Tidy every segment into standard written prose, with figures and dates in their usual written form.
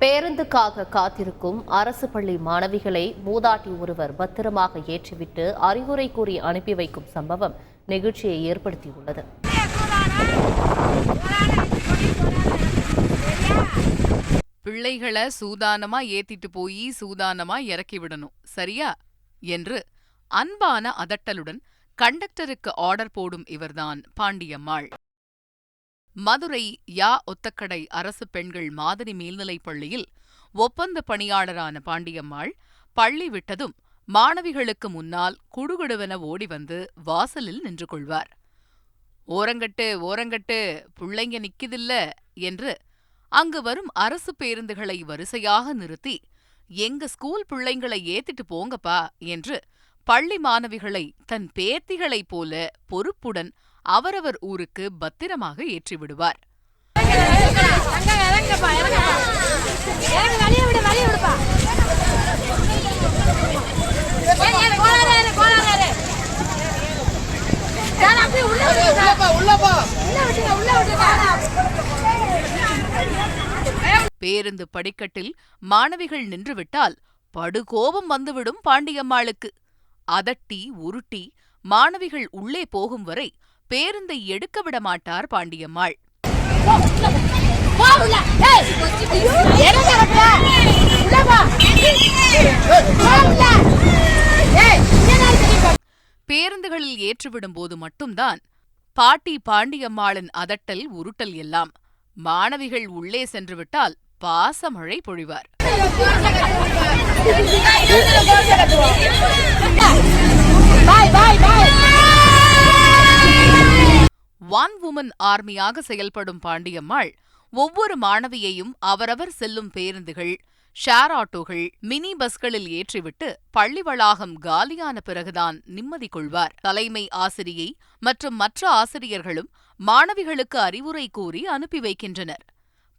பேருந்துக்காக காத்திருக்கும் அரசு பள்ளி மாணவிகளை மூதாட்டி ஒருவர் பத்திரமாக ஏற்றிவிட்டு அறிவுரை கூறி அனுப்பி வைக்கும் சம்பவம் நெகிழ்ச்சியை ஏற்படுத்தியுள்ளது. பிள்ளைகளை சூதானமா ஏத்திட்டு போய் சூதானமா இறக்கி விடணும், சரியா என்று அன்பான அதட்டலுடன் கண்டக்டருக்கு ஆர்டர் போடும் இவர்தான் பாண்டியம்மாள். மதுரை யா ஒத்தக்கடை அரசு பெண்கள் மாதிரி மேல்நிலைப் பள்ளியில் ஒப்பந்த பணியாளரான பாண்டியம்மாள் பள்ளி விட்டதும் மாணவிகளுக்கு முன்னால் குடுகுடுவென ஓடி வந்து வாசலில் நின்று கொள்வார். ஓரங்கட்டு ஓரங்கட்டு, புள்ளைங்க நிக்கிதில்ல என்று அங்கு வரும் அரசு பேருந்துகளை வரிசையாக நிறுத்தி, எங்க ஸ்கூல் பிள்ளைங்களை ஏத்திட்டு போங்கப்பா என்று பள்ளி மாணவிகளை தன் பேத்திகளைப் போல பொறுப்புடன் அவரவர் ஊருக்கு பத்திரமாக ஏற்றிவிடுவார். பேருந்து படிக்கட்டில் மாணவிகள் நின்றுவிட்டால் படுகோபம் வந்துவிடும் பாண்டியம்மாளுக்கு. அதட்டி உருட்டி மாணவிகள் உள்ளே போகும் வரை பேருந்தை எடுக்க விட மாட்டார் பாண்டியம்மாள். பேருந்துகளில் ஏற்றிவிடும் போது மட்டும்தான் பாட்டி பாண்டியம்மாளின் அதட்டல் உருட்டல் எல்லாம். மாணவிகள் உள்ளே சென்றுவிட்டால் பாசமழை பொழிவார். ஒன் வுமன் ஆர்மியாக செயல்படும் பாண்டியம்மாள் ஒவ்வொரு மாணவியையும் அவரவர் செல்லும் பேருந்துகள், ஷேர் ஆட்டோகள், மினி பஸ்களில் ஏற்றிவிட்டு பள்ளி வளாகம் காலியான பிறகுதான் நிம்மதி கொள்வார். தலைமை ஆசிரியை மற்றும் மற்ற ஆசிரியர்களும் மாணவிகளுக்கு அறிவுரை கூறி அனுப்பி வைக்கின்றனர்.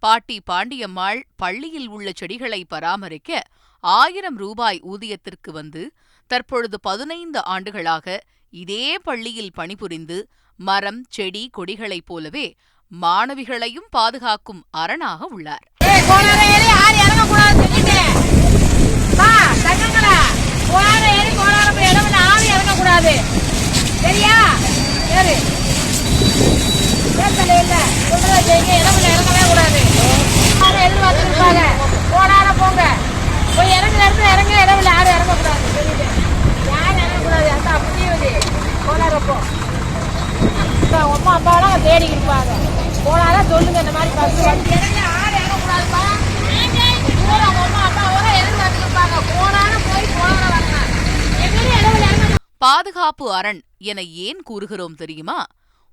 பாட்டி பாண்டியம்மாள் பள்ளியில் உள்ள செடிகளை பராமரிக்க 1000 ரூபாய் ஊதியத்திற்கு வந்து தற்பொழுது 15 ஆண்டுகளாக இதே பள்ளியில் பணிபுரிந்து மரம், செடி, கொடிகளைப் போலவே மாணவிகளையும் பாதுகாக்கும் அரணாக உள்ளார். அம்மா அப்பாவெல்லாம் தேடி இருப்பாங்க. போனாதான் சொல்லுங்க, இந்த மாதிரி பஸ் வந்து இறங்கக்கூடாதுப்பா. அம்மா அப்பாவோட இறங்கி வந்துருப்பாங்க. போனாலும் போய் வரலாம். பாதுகாப்பு அரண் என ஏன் கூறுகிறோம் தெரியுமா?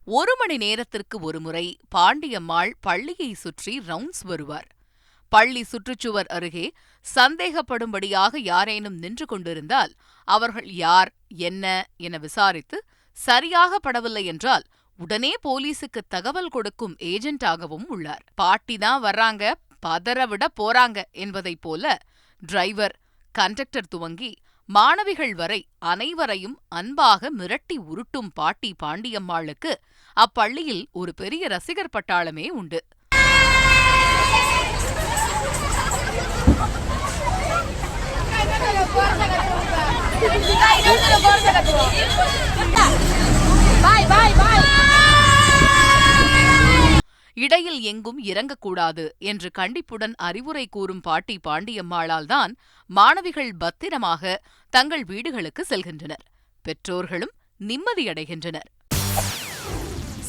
1 மணி நேரத்திற்கு ஒரு முறை பாண்டியம்மாள் பள்ளியை சுற்றி ரவுண்ட்ஸ் வருவார். பள்ளி சுற்றுச்சுவர் அருகே சந்தேகப்படும்படியாக யாரேனும் நின்று கொண்டிருந்தால் அவர்கள் யார், என்ன என விசாரித்து சரியாக படவில்லை என்றால் உடனே போலீசுக்கு தகவல் கொடுக்கும் ஏஜென்டாகவும் உள்ளார். பாட்டிதான் வர்றாங்க, பதறவிட போறாங்க என்பதைப் போல டிரைவர், கண்டக்டர் துவங்கி மாணவிகள் வரை அனைவரையும் அன்பாக மிரட்டி உருட்டும் பாட்டி பாண்டியம்மாளுக்கு அப்பள்ளியில் ஒரு பெரிய ரசிகர் பட்டாளமே உண்டு. இடையில் எங்கும் இறங்கக்கூடாது என்று கண்டிப்புடன் அறிவுரை கூறும் பாட்டி பாண்டியம்மாளால் தான் மாணவிகள் பத்திரமாக தங்கள் வீடுகளுக்கு செல்கின்றனர். பெற்றோர்களும் நிம்மதியடைகின்றனர்.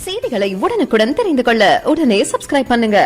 செய்திகளை உடனுக்குடன் தெரிந்து கொள்ள உடனே சப்ஸ்கிரைப் பண்ணுங்க.